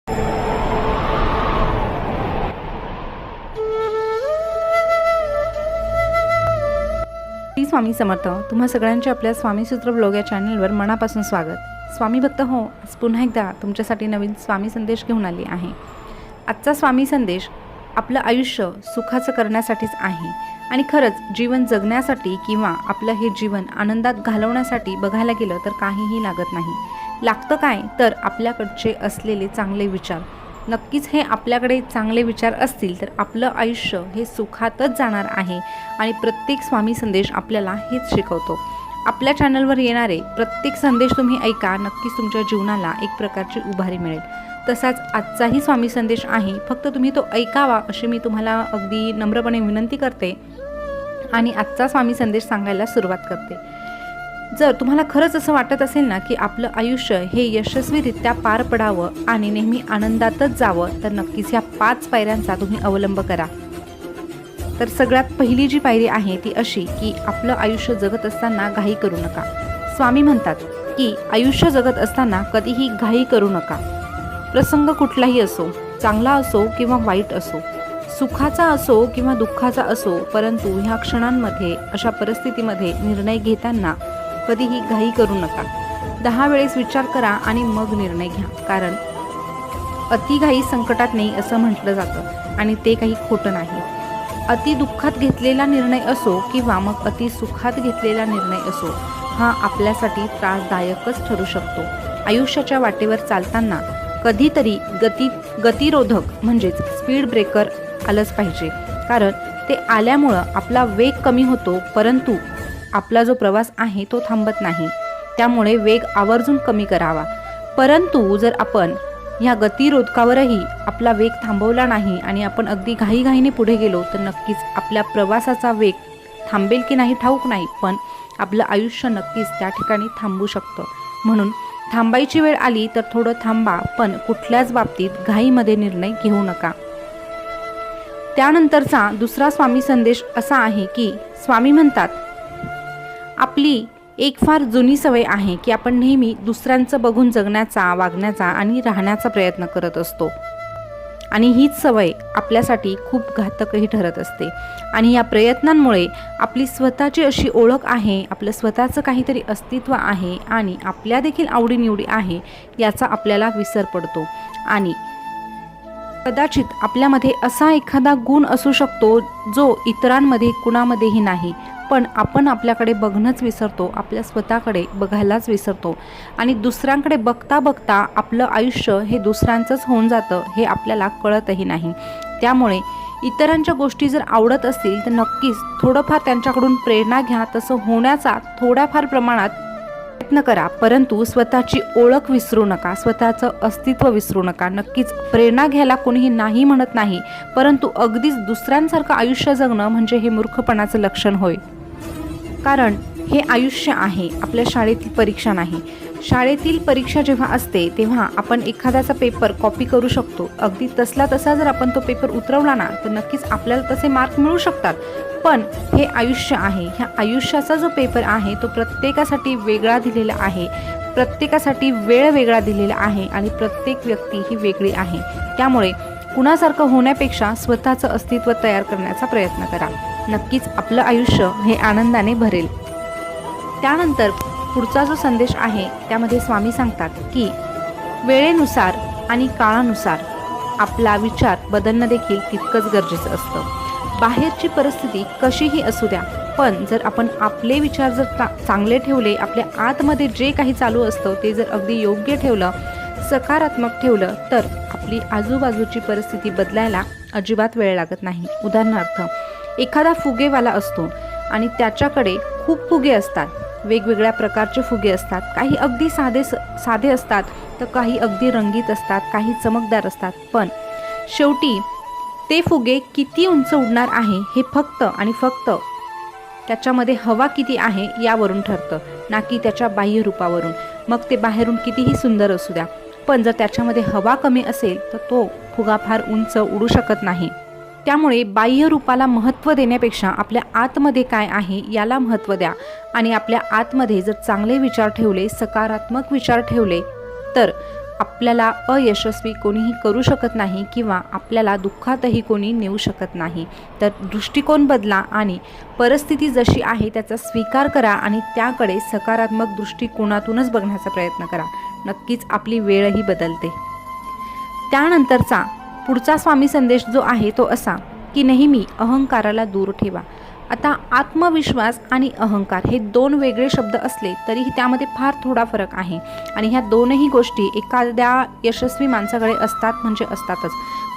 श्री स्वामी समर्थ. तुम्हा सगळ्यांचे आपल्या स्वामीसूत्र ब्लॉग या चॅनलवर मनापासून स्वागत. स्वामी भक्त हो, आज पुन्हा एकदा तुमच्यासाठी नवीन स्वामी संदेश घेऊन आली आहे. आजचा स्वामी संदेश आपलं आयुष्य सुखाचं करण्यासाठीच आहे आणि खरंच जीवन जगण्यासाठी किंवा आपलं हे जीवन आनंदात घालवण्यासाठी बघायला गेलं तर काहीही लागत नाही. लागतं काय तर आपल्याकडचे असलेले चांगले विचार. नक्कीच हे आपल्याकडे चांगले विचार असतील तर आपलं आयुष्य हे सुखातच जाणार आहे आणि प्रत्येक स्वामी संदेश आपल्याला हेच शिकवतो. आपल्या चॅनलवर येणारे प्रत्येक संदेश तुम्ही ऐका, नक्कीच तुमच्या जीवनाला एक प्रकारची उभारी मिळेल. तसाच आजचाही स्वामी संदेश आहे, फक्त तुम्ही तो ऐकावा अशी मी तुम्हाला अगदी नम्रपणे विनंती करते आणि आजचा स्वामी संदेश सांगायला सुरुवात करते. जर तुम्हाला खरंच असं वाटत असेल ना की आपलं आयुष्य हे यशस्वीरित्या पार पडावं आणि नेहमी आनंदातच जावं, तर नक्कीच ह्या 5 पायऱ्यांचा तुम्ही अवलंब करा. तर सगळ्यात पहिली जी पायरी आहे ती अशी की आपलं आयुष्य जगत असताना घाई करू नका. स्वामी म्हणतात की आयुष्य जगत असताना कधीही घाई करू नका. प्रसंग कुठलाही असो, चांगला असो किंवा वाईट असो, सुखाचा असो किंवा दुःखाचा असो, परंतु ह्या क्षणांमध्ये अशा परिस्थितीमध्ये निर्णय घेताना कधीही घाई करू नका. 10 वेळेस विचार करा आणि मग निर्णय घ्या. कारण अतिघाई संकटात नाही असं म्हटलं जातं आणि ते काही खोटं नाही. अति दुःखात घेतलेला निर्णय असो किंवा मग अति सुखात घेतलेला निर्णय असो, हा आपल्यासाठी त्रासदायकच ठरू शकतो. आयुष्याच्या वाटेवर चालताना कधीतरी गतिरोधक म्हणजेच स्पीड ब्रेकर आलंच पाहिजे. कारण ते आल्यामुळं आपला वेग कमी होतो, परंतु आपला जो प्रवास आहे तो थांबत नाही. त्यामुळे वेग आवर्जून कमी करावा. परंतु जर आपण ह्या गतिरोधकावरही आपला वेग थांबवला नाही आणि आपण अगदी घाईघाईने पुढे गेलो तर नक्कीच आपल्या प्रवासाचा वेग थांबेल की नाही ठाऊक नाही, पण आपलं आयुष्य नक्कीच त्या ठिकाणी थांबू शकतं. म्हणून थांबायची वेळ आली तर थोडं थांबा, पण कुठल्याच बाबतीत घाईमध्ये निर्णय घेऊ नका. त्यानंतरचा दुसरा स्वामी संदेश असा आहे की स्वामी म्हणतात आपली एक फार जुनी सवय आहे की आपण नेहमी दुसऱ्यांचं बघून जगण्याचा, वागण्याचा आणि राहण्याचा प्रयत्न करत असतो आणि हीच सवय आपल्यासाठी खूप घातकही ठरत असते. आणि या प्रयत्नांमुळे आपली स्वतःची अशी ओळख आहे, आपलं स्वतःचं काहीतरी अस्तित्व आहे आणि आपल्या देखील आवडीनिवडी आहे याचा आपल्याला विसर पडतो. आणि कदाचित आपल्यामध्ये असा एखादा गुण असू शकतो जो इतरांमध्ये कुणामध्येही नाही, पण आपण आपल्याकडे बघणंच विसरतो, आपल्या स्वतःकडे बघायलाच विसरतो आणि दुसऱ्यांकडे बघता बघता आपलं आयुष्य हे दुसऱ्यांचंच होऊन जातं हे आपल्याला कळतही नाही. त्यामुळे इतरांच्या गोष्टी जर आवडत असतील तर नक्कीच थोडंफार त्यांच्याकडून प्रेरणा घ्या. तसं होण्याचा थोड्याफार प्रमाणात प्रयत्न करा, परंतु स्वतःची ओळख विसरू नका, स्वतःचं अस्तित्व विसरू नका. नक्कीच प्रेरणा घ्यायला कोणीही नाही म्हणत नाही, परंतु अगदीच दुसऱ्यांसारखं आयुष्य जगणं म्हणजे हे मूर्खपणाचं लक्षण होय. कारण हे आयुष्य आहे, आपल्या शाळेतील परीक्षा नाही. शाळेतील परीक्षा जेव्हा असते तेव्हा आपण एखाद्याचा पेपर कॉपी करू शकतो. अगदी तसला तसा जर आपण तो पेपर उतरवला ना तर नक्कीच आपल्याला तसे मार्क मिळू शकतात. पण हे आयुष्य आहे, ह्या आयुष्याचा जो पेपर आहे तो प्रत्येकासाठी वेगळा दिलेला आहे, प्रत्येकासाठी वेळ वेगळा दिलेला आहे आणि प्रत्येक व्यक्ती ही वेगळी आहे. त्यामुळे कुणासारखं होण्यापेक्षा स्वतःचं अस्तित्व तयार करण्याचा प्रयत्न करा. नक्कीच आपलं आयुष्य हे आनंदाने भरेल. त्यानंतर पुढचा जो संदेश आहे त्यामध्ये स्वामी सांगतात की वेळेनुसार आणि काळानुसार आपला विचार बदलणं देखील तितकंच गरजेचं असतं. बाहेरची परिस्थिती कशीही असू द्या, पण जर आपण आपले विचार जर चांगले ठेवले, आपल्या आतमध्ये जे काही चालू असतं ते जर अगदी योग्य ठेवलं, सकारात्मक ठेवलं, तर आपली आजूबाजूची परिस्थिती बदलायला अजिबात वेळ लागत नाही. उदाहरणार्थ एखादा फुगेवाला असतो आणि त्याच्याकडे खूप फुगे असतात, वेगवेगळ्या प्रकारचे फुगे असतात. काही अगदी साधे असतात तर काही अगदी रंगीत असतात, काही चमकदार असतात. पण शेवटी ते फुगे किती उंच उडणार आहे हे फक्त आणि फक्त त्याच्यामध्ये हवा किती आहे यावरून ठरतं, ना की त्याच्या बाह्य रूपावरून. मग ते बाहेरून कितीही सुंदर असू द्या, पण जर त्याच्यामध्ये हवा कमी असेल तर तो फुगा फार उंच उडू शकत नाही. त्यामुळे बाह्य रूपाला महत्त्व देण्यापेक्षा आपल्या आतमध्ये काय आहे याला महत्त्व द्या आणि आपल्या आतमध्ये जर चांगले विचार ठेवले, सकारात्मक विचार ठेवले, तर आपल्याला अयशस्वी कोणीही करू शकत नाही किंवा आपल्याला दुःखातही कोणी नेऊ शकत नाही. तर दृष्टिकोन बदला आणि परिस्थिती जशी आहे त्याचा स्वीकार करा आणि त्याकडे सकारात्मक दृष्टिकोनातूनच बघण्याचा प्रयत्न करा. नक्कीच आपली वेळही बदलते. त्यानंतरचा पुढचा स्वामी संदेश जो आहे तो असा की नेहमी अहंकाराला दूर ठेवा. आता आत्मविश्वास आणि अहंकार हे दोन वेगळे शब्द असले तरीही त्यामध्ये फार थोडा फरक आहे आणि ह्या दोनही गोष्टी एखाद्या यशस्वी माणसाकडे असतात म्हणजे असतातच.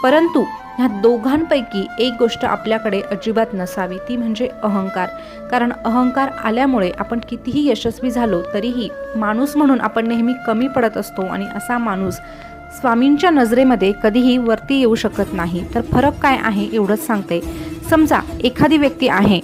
परंतु ह्या दोघांपैकी एक गोष्ट आपल्याकडे अजिबात नसावी ती म्हणजे अहंकार. कारण अहंकार आल्यामुळे आपण कितीही यशस्वी झालो तरीही माणूस म्हणून आपण नेहमी कमी पडत असतो आणि असा माणूस स्वामींच्या नजरेमध्ये कधीही वरती येऊ शकत नाही. तर फरक काय आहे एवढंच सांगते. समजा एखादी व्यक्ती आहे,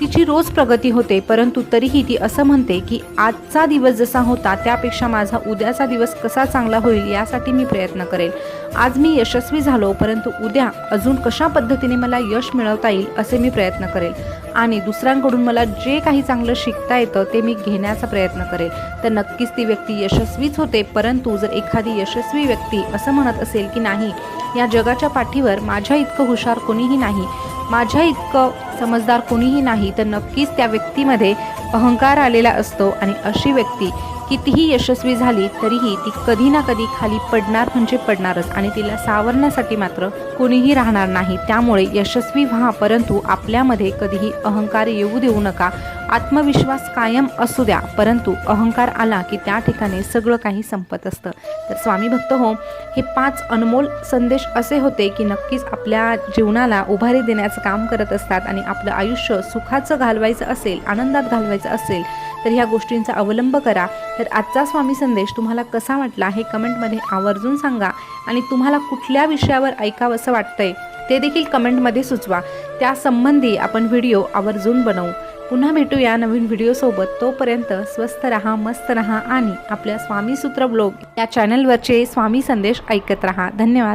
तिची रोज प्रगती होते परंतु तरीही ती असं म्हणते की आजचा दिवस जसा होता त्यापेक्षा माझा उद्याचा दिवस कसा चांगला होईल यासाठी मी प्रयत्न करेल. आज मी यशस्वी झालो परंतु उद्या अजून कशा पद्धतीने मला यश मिळवता येईल असे मी प्रयत्न करेल आणि दुसऱ्यांकडून मला जे काही चांगलं शिकता येतं ते मी घेण्याचा प्रयत्न करेल. तर नक्कीच ती व्यक्ती यशस्वीच होते. परंतु जर एखादी यशस्वी व्यक्ती असं म्हणत असेल की नाही, या जगाच्या पाठीवर माझ्या इतकं हुशार कोणीही नाही, माझ्या इतकं समजदार कोणीही नाही, तर नक्कीच त्या व्यक्तीमध्ये अहंकार आलेला असतो आणि अशी व्यक्ती कितीही यशस्वी झाली तरीही ती कधी ना कधी खाली पडणार म्हणजे पडणारच आणि तिला सावरण्यासाठी मात्र कोणीही राहणार नाही. त्यामुळे यशस्वी व्हा परंतु आपल्यामध्ये कधीही अहंकार येऊ देऊ नका. आत्मविश्वास कायम असू द्या, परंतु अहंकार आला की त्या ठिकाणी सगळं काही संपत असतं. तर स्वामी भक्त हो, हे 5 अनमोल संदेश असे होते की नक्कीच आपल्या जीवनाला उभारी देण्याचं काम करत असतात आणि आपलं आयुष्य सुखाचं घालवायचं असेल, आनंदात घालवायचं असेल तर ह्या गोष्टींचा अवलंब करा. तर आजचा स्वामी संदेश तुम्हाला कसा वाटला हे कमेंटमध्ये आवर्जून सांगा आणि तुम्हाला कुठल्या विषयावर ऐकावं असं वाटतंय ते देखील कमेंटमध्ये सुचवा. त्यासंबंधी आपण व्हिडिओ आवर्जून बनवू. पुन्हा भेटूया नवीन व्हिडिओसोबत. तोपर्यंत स्वस्थ रहा, मस्त रहा आणि आपल्या स्वामी सूत्र ब्लॉग या चॅनलवरचे स्वामी संदेश ऐकत रहा. धन्यवाद.